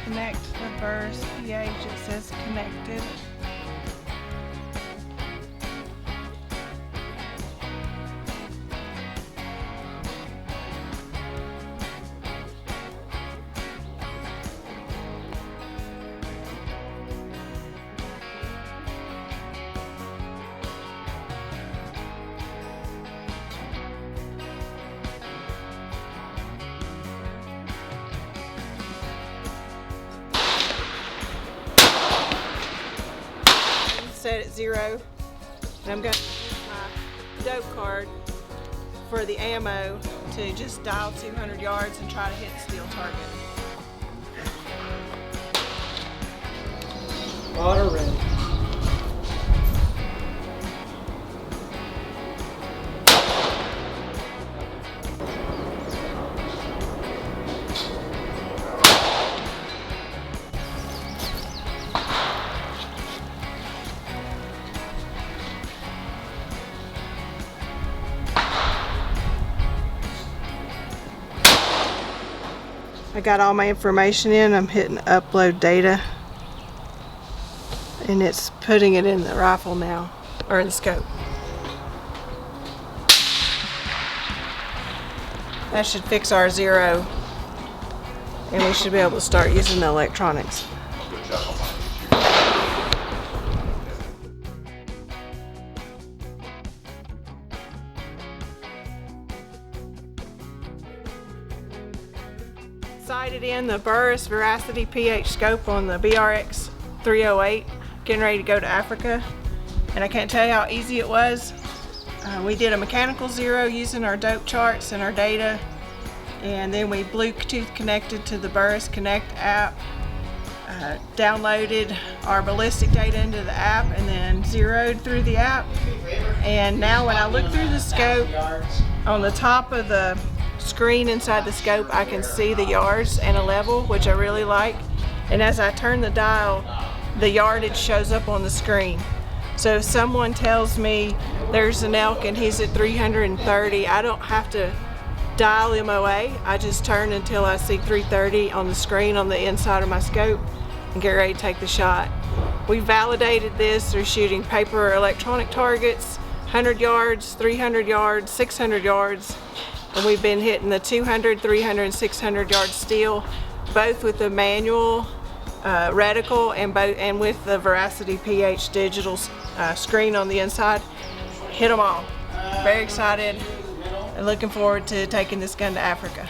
connect the Burris PH. It says connected. Set at 0, and I'm going to use my dope card for the ammo to just dial 200 yards and try to hit the steel target. Water ready. I got all my information in. I'm hitting upload data, and it's putting it in the rifle now, or in the scope. That should fix our 0, and we should be able to start using the electronics. Sighted in the Burris Veracity PH scope on the BRX 308, getting ready to go to Africa, and I can't tell you how easy it was. We did a mechanical 0 using our dope charts and our data, and then we Bluetooth connected to the Burris Connect app, downloaded our ballistic data into the app, and then zeroed through the app. And now when I look through the scope, on the top of the screen inside the scope, I can see the yards and a level, which I really like. And as I turn the dial, the yardage shows up on the screen. So if someone tells me there's an elk and he's at 330, I don't have to dial MOA. I just turn until I see 330 on the screen on the inside of my scope and get ready to take the shot. We validated this through shooting paper or electronic targets, 100 yards, 300 yards, 600 yards. And we've been hitting the 200, 300, and 600 yard steel, both with the manual reticle and with the Veracity PH digital screen on the inside. Hit them all. Very excited and looking forward to taking this gun to Africa.